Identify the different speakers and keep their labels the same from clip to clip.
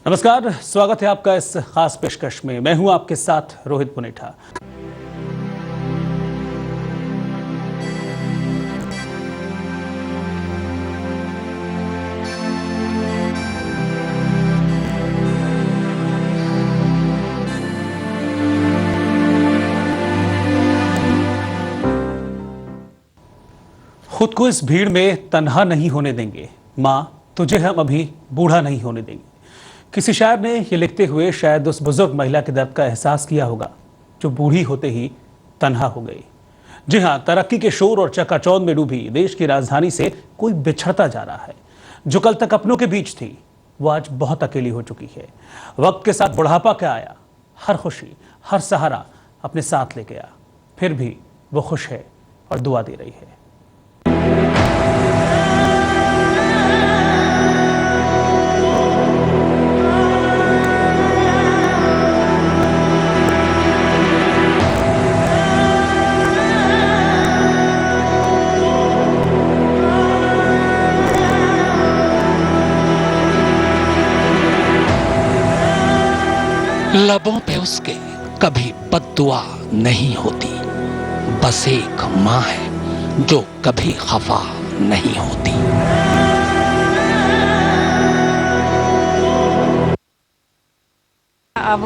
Speaker 1: नमस्कार, स्वागत है आपका इस खास पेशकश में। मैं हूं आपके साथ रोहित पुनेठा। खुद को इस भीड़ में तन्हा नहीं होने देंगे, माँ तुझे हम अभी बूढ़ा नहीं होने देंगे। किसी शायर ने ये लिखते हुए शायद उस बुजुर्ग महिला के दर्द का एहसास किया होगा जो बूढ़ी होते ही तन्हा हो गई। जी हाँ, तरक्की के शोर और चकाचौंध में डूबी देश की राजधानी से कोई बिछड़ता जा रहा है। जो कल तक अपनों के बीच थी, वो आज बहुत अकेली हो चुकी है। वक्त के साथ बुढ़ापा क्या आया, हर खुशी हर सहारा अपने साथ ले गया। फिर भी वो खुश है और दुआ दे रही है।
Speaker 2: लबों पे उसके कभी बद्दुआ नहीं होती, बस एक माँ है जो कभी खफा नहीं होती।
Speaker 3: अब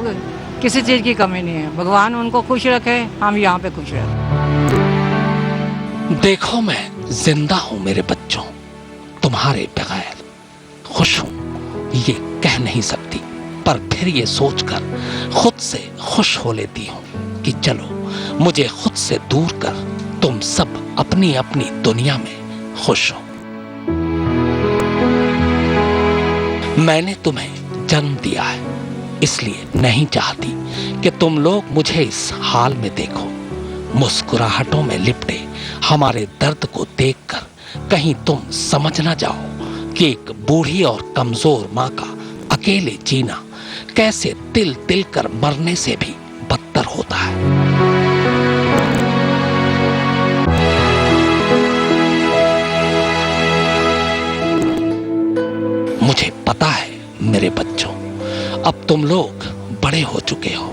Speaker 3: किसी चीज की कमी नहीं है। भगवान उनको खुश रखे, हम यहाँ पे खुश रहे।
Speaker 2: देखो मैं जिंदा हूँ मेरे बच्चों, तुम्हारे बगैर खुश हूँ ये कह नहीं सकती, पर फिर ये सोचकर खुद से खुश हो लेती हूँ कि चलो मुझे खुद से दूर कर तुम सब अपनी अपनी दुनिया में खुश हो। मैंने तुम्हें जन्म दिया है, इसलिए नहीं चाहती कि तुम लोग मुझे इस हाल में देखो। मुस्कुराहटों में लिपटे हमारे दर्द को देखकर कहीं तुम समझ ना जाओ कि एक बूढ़ी और कमजोर माँ का अकेले जीना कैसे तिल तिल कर मरने से भी बदतर होता है। मुझे पता है मेरे बच्चों, अब तुम लोग बड़े हो चुके हो।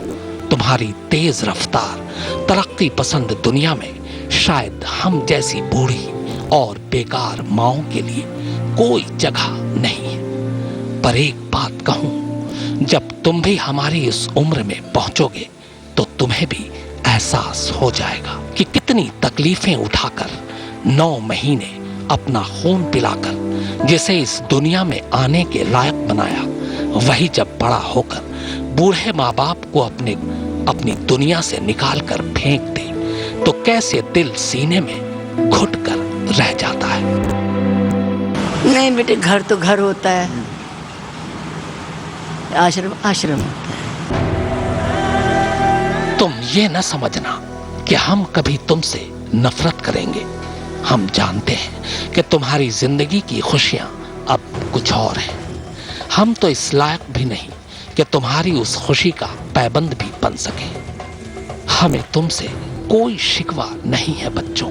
Speaker 2: तुम्हारी तेज रफ्तार तरक्की पसंद दुनिया में शायद हम जैसी बूढ़ी और बेकार माँओं के लिए कोई जगह नहीं है। पर एक बात कहूं, जब तुम भी हमारी इस उम्र में पहुंचोगे तो तुम्हें भी एहसास हो जाएगा कि कितनी तकलीफें उठाकर 9 महीने अपना खून पिलाकर जिसे इस दुनिया में आने के लायक बनाया, वही जब बड़ा होकर बूढ़े माँ बाप को अपनी दुनिया से निकाल कर फेंक दे तो कैसे दिल सीने में घुट कर रह जाता है।
Speaker 4: नहीं बेटे, घर तो घर होता है, आश्रम आश्रम होता है।
Speaker 2: तुम ये न समझना कि हम कभी तुमसे नफरत करेंगे। हम जानते हैं कि तुम्हारी जिंदगी की खुशियां अब कुछ और हैं। हम तो इस लायक भी नहीं कि तुम्हारी उस खुशी का पैबंद भी बन सके। हमें तुमसे कोई शिकवा नहीं है बच्चों।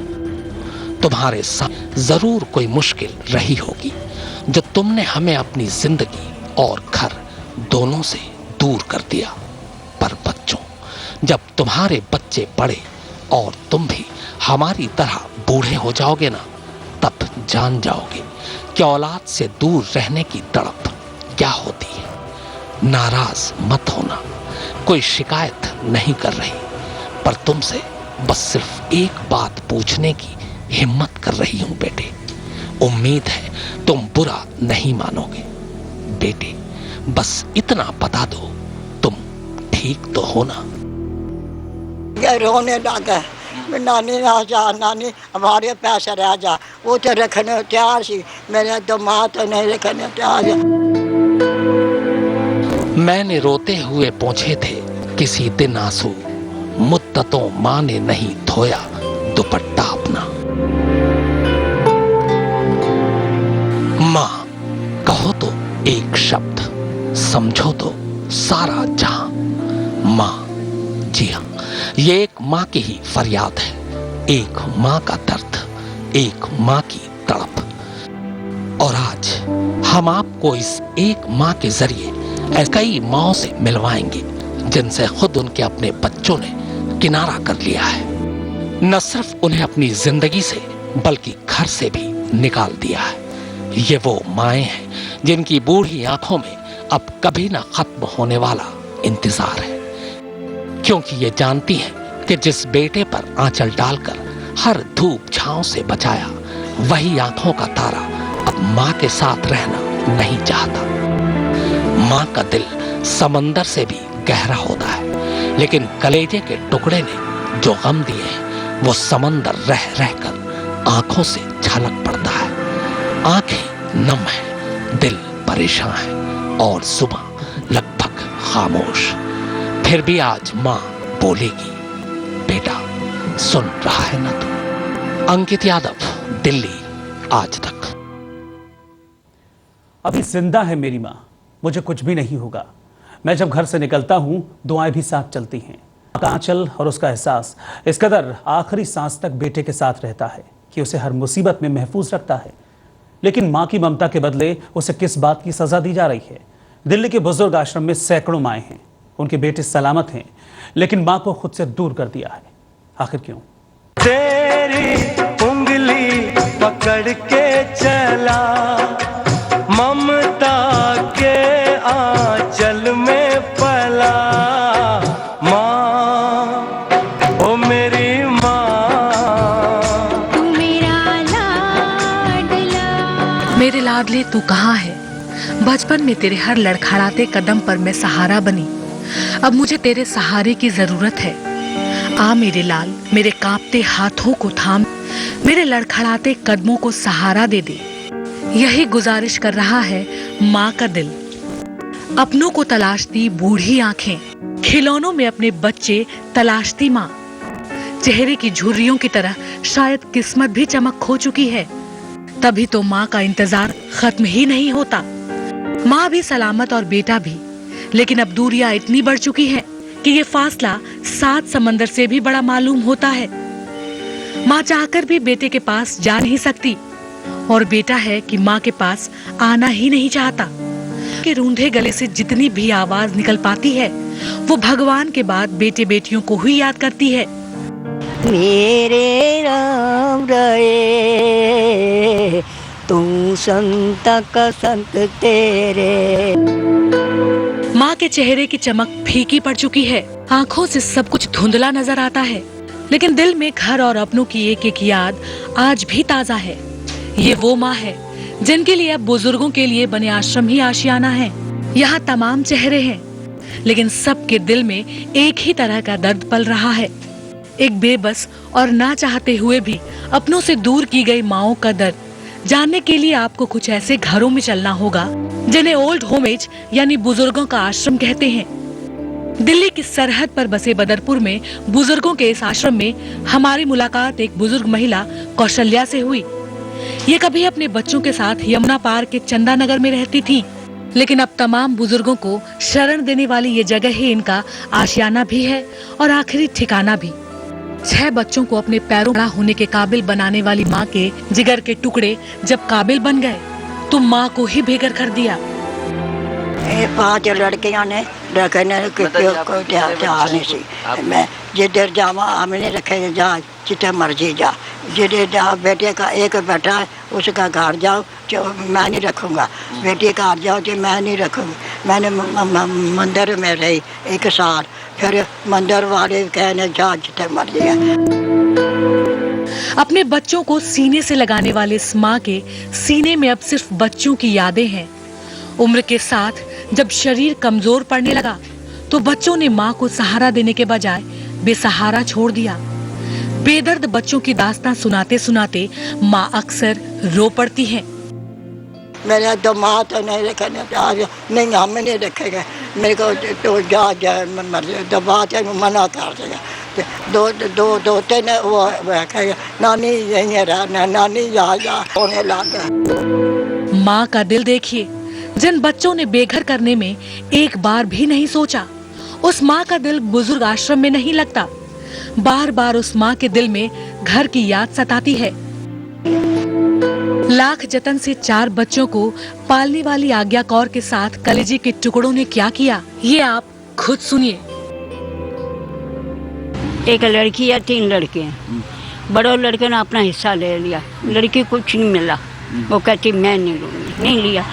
Speaker 2: तुम्हारे साथ जरूर कोई मुश्किल रही होगी जो तुमने हमें अपनी जिंदगी और घर दोनों से दूर कर दिया। पर बच्चों, जब तुम्हारे बच्चे बड़े और तुम भी हमारी तरह बूढ़े हो जाओगे ना, तब जान जाओगे कि औलाद से दूर रहने की तड़प क्या होती है। नाराज मत होना, कोई शिकायत नहीं कर रही, पर तुमसे बस सिर्फ एक बात पूछने की हिम्मत कर रही हूं बेटे। उम्मीद है तुम बुरा नहीं मानोगे। बेटे, बस इतना बता दो, तुम ठीक तो हो ना?
Speaker 4: रोने लगा, नानी आ जा, नानी हमारे पास रह जा। वो तो रखने तैयार सी, मेरे तो माँ तो नहीं रखने तैयार।
Speaker 2: मैंने रोते हुए पहुंचे थे किसी दिन आंसू, मुद्दतों माँ ने नहीं धोया दुपट्टा अपना। माँ कहो तो एक शब्द, समझो तो सारा जहां। माँ, जी हाँ, ये एक माँ की ही फरियाद है, एक माँ का दर्द, एक माँ की तड़प। और आज हम आपको इस एक माँ के जरिए कई माओं से मिलवाएंगे जिनसे खुद उनके अपने बच्चों ने किनारा कर लिया है। न सिर्फ उन्हें अपनी जिंदगी से बल्कि घर से भी निकाल दिया है। ये वो माएं हैं जिनकी बूढ़ी आंखों में अब कभी ना खत्म होने वाला इंतजार है, क्योंकि ये जानती हैं कि जिस बेटे पर आंचल डालकर हर धूप छांव से बचाया, वही आंखों का तारा अब मां के साथ रहना नहीं चाहता। मां का दिल समंदर से भी गहरा होता है, लेकिन कलेजे के टुकड़े ने जो गम दिए हैं वो समंदर रह रहकर आंखों से झलक पड़ता है। आंखें नम है, दिल परेशान है और सुबह लगभग खामोश। फिर भी आज मां बोलेगी, बेटा सुन रहा है ना तू। अंकित यादव, दिल्ली, आज तक।
Speaker 1: अभी जिंदा है मेरी माँ, मुझे कुछ भी नहीं होगा। मैं जब घर से निकलता हूँ दुआएं भी साथ चलती हैं। का आंचल और उसका एहसास इस कदर आखिरी सांस तक बेटे के साथ रहता है कि उसे हर मुसीबत में महफूज रखता है। लेकिन माँ की ममता के बदले उसे किस बात की सजा दी जा रही है? दिल्ली के बुजुर्ग आश्रम में सैकड़ों माएँ हैं, उनके बेटे सलामत हैं, लेकिन माँ को खुद से दूर कर दिया है। आखिर क्यों?
Speaker 5: तेरी उंगली पकड़ के चला, ममता के आंचल में पला। माँ, ओ मेरी माँ,
Speaker 6: तू मेरा लाडला।
Speaker 7: मेरे लाडले तू कहाँ है? बचपन में तेरे हर लड़खड़ाते कदम पर मैं सहारा बनी। अब मुझे तेरे सहारे की जरूरत है। आ मेरे लाल, मेरे कांपते हाथों को थाम, मेरे लड़खड़ाते कदमों को सहारा दे दे। यही गुजारिश कर रहा है माँ का दिल। अपनों को तलाशती बूढ़ी आंखें, खिलौनों में अपने बच्चे तलाशती माँ। चेहरे की झुर्रियों की तरह शायद किस्मत भी चमक खो चुकी है, तभी तो माँ का इंतजार खत्म ही नहीं होता। माँ भी सलामत और बेटा भी, लेकिन अब दूरियां इतनी बढ़ चुकी है कि ये फासला 7 समंदर से भी बड़ा मालूम होता है। माँ चाहकर भी बेटे के पास जा नहीं सकती, और बेटा है कि माँ के पास आना ही नहीं चाहता। कि रूंधे गले से जितनी भी आवाज निकल पाती है वो भगवान के बाद बेटे बेटियों को ही याद करती है।
Speaker 4: मेरे राम रहे तू संत का संत तेरे।
Speaker 7: माँ के चेहरे की चमक फीकी पड़ चुकी है, आंखों से सब कुछ धुंधला नजर आता है, लेकिन दिल में घर और अपनों की एक एक याद आज भी ताजा है। ये वो माँ है जिनके लिए अब बुजुर्गों के लिए बने आश्रम ही आशियाना है। यहाँ तमाम चेहरे हैं, लेकिन सबके दिल में एक ही तरह का दर्द पल रहा है। एक बेबस और ना चाहते हुए भी अपनों से दूर की गई माँओं का दर्द जानने के लिए आपको कुछ ऐसे घरों में चलना होगा जिन्हें ओल्ड होम एज यानी बुजुर्गों का आश्रम कहते हैं। दिल्ली की सरहद पर बसे बदरपुर में बुजुर्गों के इस आश्रम में हमारी मुलाकात एक बुजुर्ग महिला कौशल्या से हुई। ये कभी अपने बच्चों के साथ यमुना पार के चंदा नगर में रहती थी, लेकिन अब तमाम बुजुर्गों को शरण देने वाली ये जगह ही इनका आशियाना भी है और आखिरी ठिकाना भी। 6 बच्चों को अपने पैरों खड़ा होने के काबिल बनाने वाली माँ के जिगर के टुकड़े जब काबिल बन गए तो माँ को ही बेघर कर दिया।
Speaker 4: 5 लड़कियां ने रखने को नहीं सी। मैं जिधर जावा हमने रखे जा, जितने मर्जी जा, जिधर जा। बेटे का एक बेटा है उसका घर जाओ जो मैं नहीं रखूँगा, बेटी का घर जाओ जो मैं नहीं रखूँगी। मैंने मंदिर में रही 1 साल, फिर मंदिर वाले कहने जा जितने मर्जी है।
Speaker 7: अपने बच्चों को सीने से लगाने वाले इस माँ के सीने में अब सिर्फ बच्चों की यादें हैं। उम्र के साथ जब शरीर कमजोर पड़ने लगा तो बच्चों ने माँ को सहारा देने के बजाय बेसहारा छोड़ दिया। बेदर्द बच्चों की दास्तां सुनाते सुनाते माँ अक्सर रो पड़ती हैं।
Speaker 4: मेरा दिमाग तो नहीं रखने नहीं, हम नहीं रखेंगे। मेरे को तो जा मर्जी दबा के मना कर देगा। दो 3 वो कहेगा नानी यहीं रहा, नानी जा होने लगा।
Speaker 7: माँ का दिल देखिए, जिन बच्चों ने बेघर करने में एक बार भी नहीं सोचा, उस माँ का दिल बुजुर्ग आश्रम में नहीं लगता। बार बार उस माँ के दिल में घर की याद सताती है। लाख जतन से 4 बच्चों को पालने वाली आज्ञा कौर के साथ कलेजे के टुकड़ों ने क्या किया, ये आप खुद सुनिए।
Speaker 4: एक लड़की या 3 लड़के हैं। बड़ों लड़के ने अपना हिस्सा ले लिया, लड़की कुछ नहीं मिला। वो कहती मैं नहीं लूँगी, नहीं लिया।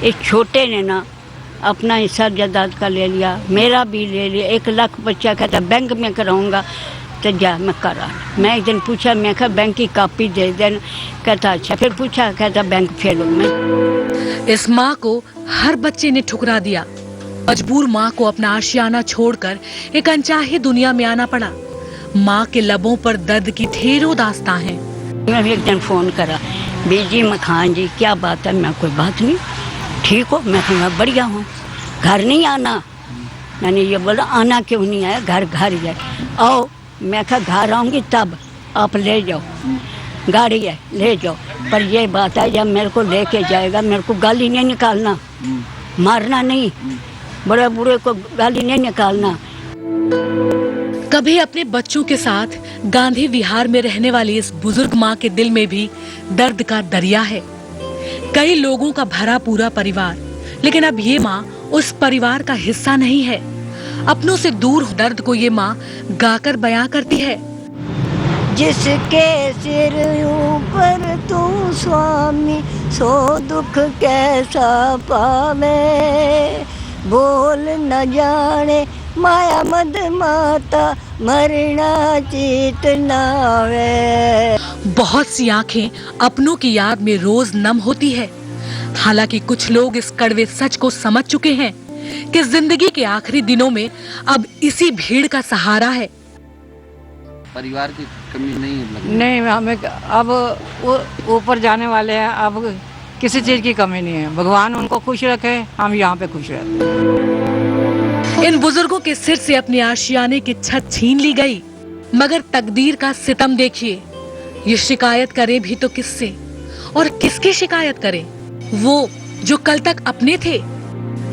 Speaker 4: एक छोटे ने ना अपना हिस्सा जायदाद का ले लिया, मेरा भी ले लिया। 1 लाख बच्चा कहता बैंक में कराऊंगा, तो जा मैं करा। मैं एक दिन पूछा, मैं कहा बैंक की कॉपी दे देना, कहता अच्छा। फिर पूछा, कहता बैंक फेल हूँ मैं।
Speaker 7: इस माँ को हर बच्चे ने ठुकरा दिया। मजबूर माँ को अपना आशियाना छोड़कर एक अनचाही दुनिया में आना पड़ा। माँ के लबों पर दर्द की ढेरों दास्तां हैं।
Speaker 4: मैं भी एक दिन फ़ोन करा, बीजी मखान जी क्या बात है? मैं कोई बात नहीं, ठीक हो? मैं कहूँगा बढ़िया हूँ। घर नहीं आना? मैंने ये बोला आना क्यों नहीं आया, घर घर जाए आओ। मैं कहा घर आऊँगी तब आप ले जाओ, गाड़ी है ले जाओ। पर ये बात है जब मेरे को लेके जाएगा मेरे को गाली नहीं निकालना, मारना नहीं, बड़े बूढ़े को गाली नहीं निकालना।
Speaker 7: कभी अपने बच्चों के साथ गांधी विहार में रहने वाली इस बुजुर्ग माँ के दिल में भी दर्द का दरिया है। कई लोगों का भरा पूरा परिवार, लेकिन अब ये माँ उस परिवार का हिस्सा नहीं है। अपनों से दूर दर्द को ये माँ गाकर बयां करती है।
Speaker 4: जिसके सिर ऊपर तू स्वामी, सो दुख कैसा पावे। बोल न जाने माया मद माता, मरना चीत नावे।
Speaker 7: बहुत सी आंखें अपनों की याद में रोज नम होती है। हालांकि कुछ लोग इस कड़वे सच को समझ चुके हैं कि जिंदगी के आखिरी दिनों में अब इसी भीड़ का सहारा है।
Speaker 8: परिवार की कमी नहीं
Speaker 3: नहीं, हमें अब वो ऊपर जाने वाले हैं, अब किसी चीज़ की कमी नहीं है। भगवान उनको खुश रखे, हम यहाँ पे खुश रहते।
Speaker 7: इन बुजुर्गों के सिर से अपने आशियाने की छत छीन ली गई, मगर तकदीर का सितम देखिए। ये शिकायत करे भी तो किससे, और किसकी शिकायत करे? वो जो कल तक अपने थे,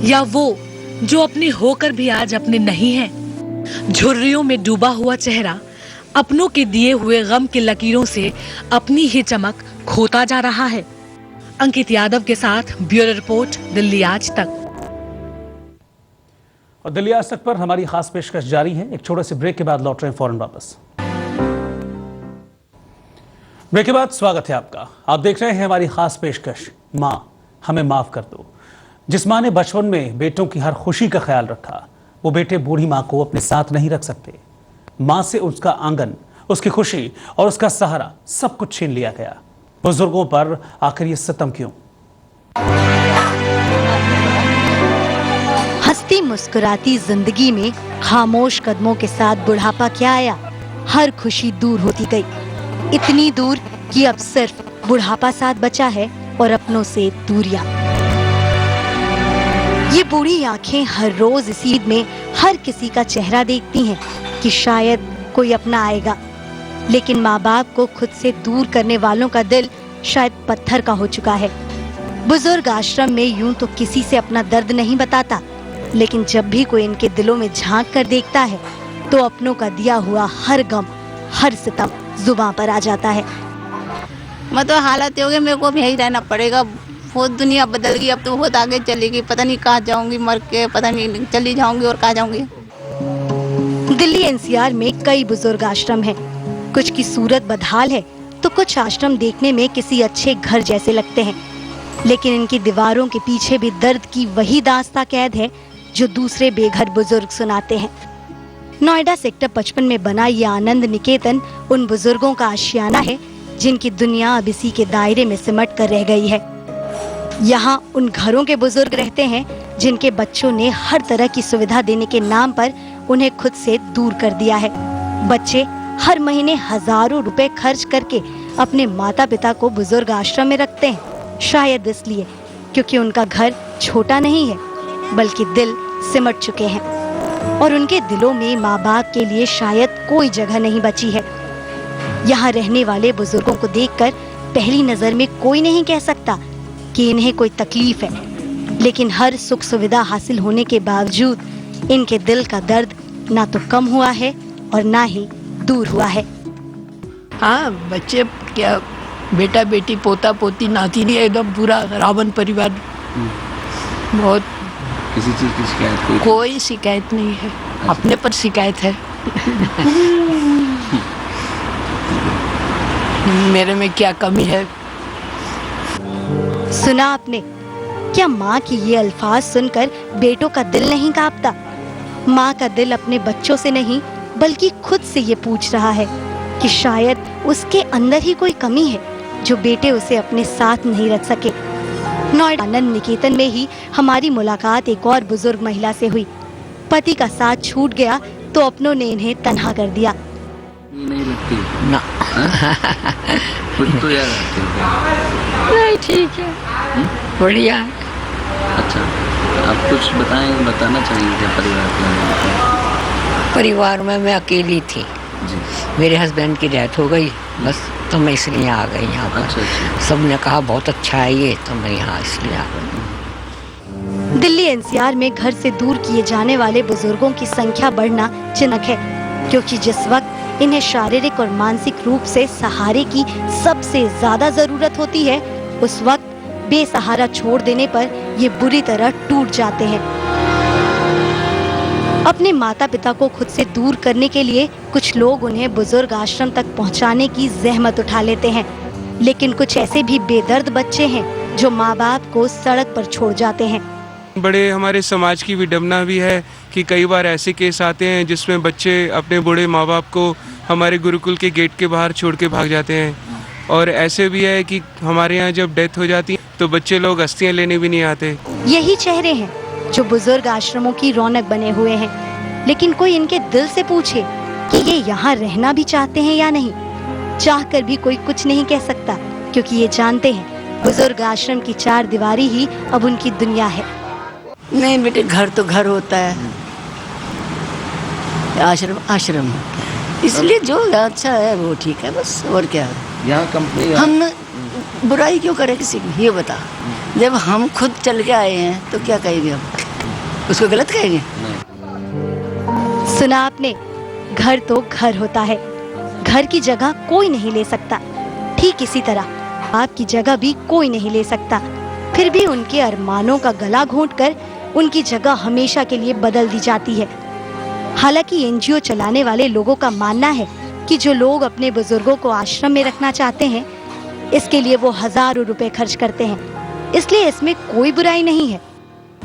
Speaker 7: या वो जो अपने होकर भी आज अपने नहीं हैं। झुर्रियों में डूबा हुआ चेहरा अपनों के दिए हुए गम की लकीरों से अपनी ही चमक खोता जा रहा है। अंकित यादव के साथ ब्यूरो रिपोर्ट, दिल्ली आज तक।
Speaker 1: और दिल्ली आज तक पर हमारी खास पेशकश जारी है। एक छोटे से ब्रेक के बाद लौट रहे हैं फौरन वापस। ब्रेक के बाद स्वागत है आपका। आप देख रहे हैं हमारी खास पेशकश, माँ हमें माफ कर दो। जिस माँ ने बचपन में बेटों की हर खुशी का ख्याल रखा, वो बेटे बूढ़ी माँ को अपने साथ नहीं रख सकते। माँ से उसका आंगन, उसकी खुशी और उसका सहारा सब कुछ छीन लिया गया। बुजुर्गों पर आखिर ये सितम क्यों?
Speaker 9: हंसती मुस्कुराती जिंदगी में खामोश कदमों के साथ बुढ़ापा क्या आया। हर खुशी दूर होती गई, इतनी दूर कि अब सिर्फ बुढ़ापा साथ बचा है और अपनों से दूरियां। ये बूढ़ी आंखें हर रोज इस ईद में हर किसी का चेहरा देखती हैं कि शायद कोई अपना आएगा, लेकिन माँ बाप को खुद से दूर करने वालों का दिल शायद पत्थर का हो चुका है। बुजुर्ग आश्रम में यूं तो किसी से अपना दर्द नहीं बताता, लेकिन जब भी कोई इनके दिलों में झांक कर देखता है तो अपनों का दिया हुआ हर गम, हर सितम जुबान पर आ जाता है।
Speaker 10: मतलब हालत हो गई, मेरे को भी यही रहना पड़ेगा। बहुत दुनिया बदल गई, अब तो बहुत आगे चली गई। पता नहीं कहाँ जाऊंगी, मर के पता नहीं चली जाऊंगी और कहाँ जाऊंगी।
Speaker 9: दिल्ली एनसीआर में कई बुजुर्ग आश्रम हैं। कुछ की सूरत बदहाल है तो कुछ आश्रम देखने में किसी अच्छे घर जैसे लगते हैं, लेकिन इनकी दीवारों के पीछे भी दर्द की वही दास्तां कैद है जो दूसरे बेघर बुजुर्ग सुनाते हैं। नोएडा सेक्टर 55 में बना ये आनंद निकेतन उन बुजुर्गों का आशियाना है जिनकी दुनिया अब इसी के दायरे में सिमट कर रह गई है। यहाँ उन घरों के बुजुर्ग रहते हैं जिनके बच्चों ने हर तरह की सुविधा देने के नाम पर उन्हें खुद से दूर कर दिया है। बच्चे हर महीने हजारों रुपए खर्च करके अपने माता पिता को बुजुर्ग आश्रम में रखते हैं, शायद इसलिए क्योंकि उनका घर छोटा नहीं है बल्कि दिल सिमट चुके हैं और उनके दिलों में माँ बाप के लिए शायद कोई जगह नहीं बची है। यहाँ रहने वाले बुजुर्गों को देखकर पहली नजर में कोई नहीं कह सकता कि इन्हें कोई तकलीफ है, लेकिन हर सुख सुविधा हासिल होने के बावजूद इनके दिल का दर्द ना तो कम हुआ है और ना ही दूर हुआ है।
Speaker 4: हाँ, बच्चे क्या
Speaker 3: बेटा बेटी पोता पोती नाती नहीं, एकदम पूरा रावण परिवार। बहुत
Speaker 8: किसी चीज की शिकायत
Speaker 3: कोई शिकायत नहीं है। अपने पर शिकायत है। मेरे में क्या कमी है?
Speaker 9: सुना आपने? क्या माँ की ये अल्फाज सुनकर बेटों का दिल नहीं कांपता? माँ का दिल अपने बच्चों से नहीं बल्कि खुद से ये पूछ रहा है कि शायद उसके अंदर ही कोई कमी है जो बेटे उसे अपने साथ नहीं रख सके। नोएडा आनंद निकेतन में ही हमारी मुलाकात एक और बुजुर्ग महिला से हुई। पति का साथ छूट गया तो अपनों ने इन्हें तन्हा कर दिया।
Speaker 8: नहीं लगती
Speaker 3: ना।
Speaker 8: खुद तो यार
Speaker 3: नहीं, ठीक है, बढ़िया।
Speaker 8: अच्छा, आप कुछ बताना चाहिए परिवार के बारे में?
Speaker 3: परिवार में मैं अकेली थी
Speaker 8: जी।
Speaker 3: मेरे हस्बैंड की डेथ हो गई, बस, तो मैं इसलिए आ गई यहाँ पर।
Speaker 8: अच्छा।
Speaker 3: सबने कहा बहुत अच्छा है ये, तो मैं यहाँ इसलिए आ गई।
Speaker 9: दिल्ली एनसीआर में घर से दूर किए जाने वाले बुजुर्गों की संख्या बढ़ना चिंतक है, क्योंकि जिस वक्त इन्हें शारीरिक और मानसिक रूप से सहारे की सबसे ज्यादा जरूरत होती है, उस वक्त बेसहारा छोड़ देने पर ये बुरी तरह टूट जाते हैं। अपने माता पिता को खुद से दूर करने के लिए कुछ लोग उन्हें बुजुर्ग आश्रम तक पहुंचाने की जहमत उठा लेते हैं, लेकिन कुछ ऐसे भी बेदर्द बच्चे हैं जो माँ बाप को सड़क पर छोड़ जाते हैं।
Speaker 11: बड़े हमारे समाज की विडंबना भी है कि कई बार ऐसे केस आते हैं जिसमें बच्चे अपने बूढ़े माँ बाप को हमारे गुरुकुल के गेट के बाहर छोड़ के भाग जाते हैं। और ऐसे भी है कि हमारे यहाँ जब डेथ हो जाती तो बच्चे लोग अस्थियाँ लेने भी नहीं आते।
Speaker 9: यही चेहरे हैं जो बुजुर्ग आश्रमों की रौनक बने हुए हैं, लेकिन कोई इनके दिल से पूछे कि ये यहाँ रहना भी चाहते हैं या नहीं, चाहकर भी कोई कुछ नहीं कह सकता, क्योंकि ये जानते हैं बुजुर्ग आश्रम की चार दीवारी ही अब उनकी दुनिया है।
Speaker 3: नहीं बेटे, घर तो घर होता है, आश्रम आश्रम होता है, इसलिए जो अच्छा है वो ठीक है, बस। और क्या है,
Speaker 8: यहाँ कंपनी
Speaker 3: हम बुराई क्यों करें किसी की, ये बता। जब हम खुद चल के आए हैं तो क्या कहेंगे हम, उसको गलत कहेंगे?
Speaker 9: सुना आपने? घर तो घर होता है, घर की जगह कोई नहीं ले सकता। ठीक इसी तरह आपकी जगह भी कोई नहीं ले सकता। फिर भी उनके अरमानों का गला घोंटकर उनकी जगह हमेशा के लिए बदल दी जाती है। हालांकि एनजीओ चलाने वाले लोगों का मानना है कि जो लोग अपने बुजुर्गों को आश्रम में रखना चाहते हैं, इसके लिए वो हजारों रुपए खर्च करते हैं, इसलिए इसमें कोई बुराई नहीं है।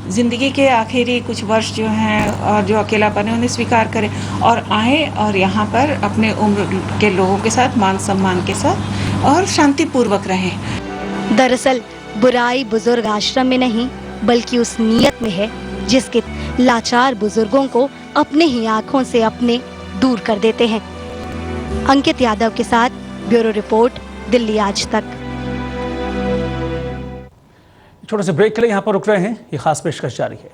Speaker 12: जिंदगी के आखिरी कुछ वर्ष जो हैं और जो अकेलापन है उन्हें स्वीकार करें और आए और यहाँ पर अपने उम्र के लोगों के साथ मान सम्मान के साथ और शांतिपूर्वक रहें।
Speaker 9: दरअसल बुराई बुजुर्ग आश्रम में नहीं बल्कि उस नीयत में है जिसके लाचार बुजुर्गों को अपने ही आंखों से अपने दूर कर देते हैं। अंकित यादव के साथ ब्यूरो रिपोर्ट, दिल्ली आज तक।
Speaker 1: छोटे से ब्रेक के लिए यहाँ पर रुक रहे हैं, ये खास पेशकश जारी है।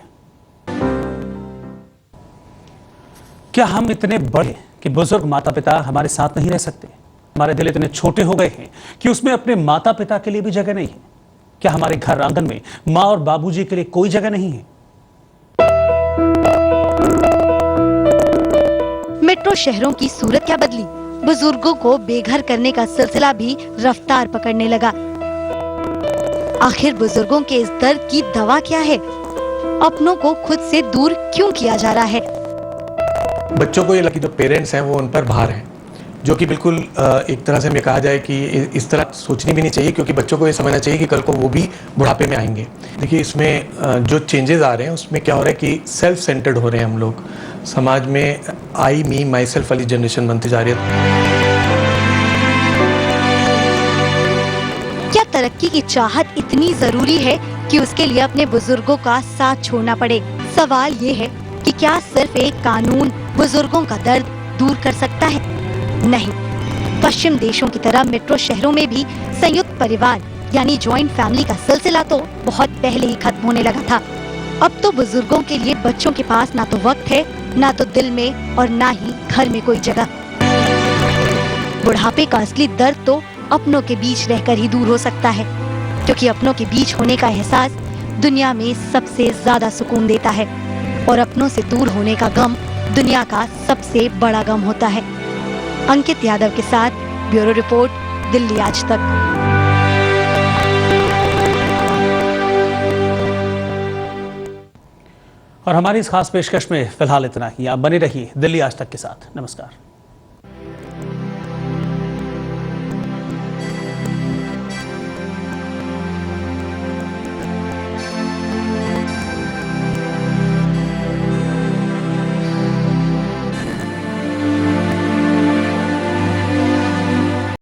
Speaker 1: क्या हम इतने बड़े कि बुजुर्ग माता पिता हमारे साथ नहीं रह सकते? हमारे दिल इतने छोटे हो गए हैं कि उसमें अपने माता पिता के लिए भी जगह नहीं है? क्या हमारे घर आंगन में माँ और बाबूजी के लिए कोई जगह नहीं है?
Speaker 9: मेट्रो शहरों की सूरत क्या बदली? बुजुर्गों को बेघर करने का सिलसिला भी रफ्तार पकड़ने लगा। आखिर बुजुर्गों के इस दर्द की दवा क्या है? अपनों को खुद से दूर क्यों किया जा रहा है?
Speaker 13: बच्चों को ये लगी जो पेरेंट्स हैं वो उन पर भार है, जो कि बिल्कुल एक तरह से हमें कहा जाए कि इस तरह सोचनी भी नहीं चाहिए, क्योंकि बच्चों को ये समझना चाहिए कि कल को वो भी बुढ़ापे में आएंगे। देखिए, इसमें जो चेंजेस आ रहे हैं उसमें क्या हो रहा है कि सेल्फ सेंटर्ड हो रहे हैं हम लोग। समाज में आई मी माई सेल्फ वाली जनरेशन बनती जा रही है।
Speaker 9: क्या तरक्की की चाहत इतनी जरूरी है कि उसके लिए अपने बुजुर्गों का साथ छोड़ना पड़े? सवाल ये है कि क्या सिर्फ एक कानून बुजुर्गों का दर्द दूर कर सकता है? नहीं। पश्चिम देशों की तरह मेट्रो शहरों में भी संयुक्त परिवार यानी जॉइंट फैमिली का सिलसिला तो बहुत पहले ही खत्म होने लगा था। अब तो बुजुर्गों के लिए बच्चों के पास ना तो वक्त है, ना तो दिल में और ना ही घर में कोई जगह। बुढ़ापे का असली दर्द तो अपनों के बीच रहकर ही दूर हो सकता है, क्योंकि अपनों के बीच होने का एहसास दुनिया में सबसे ज्यादा सुकून देता है और अपनों से दूर होने का गम दुनिया का सबसे बड़ा गम होता है। अंकित यादव के साथ ब्यूरो रिपोर्ट, दिल्ली आज तक।
Speaker 1: और हमारी इस खास पेशकश में फिलहाल इतना ही। आप बने रहिए दिल्ली आज तक के साथ। नमस्कार।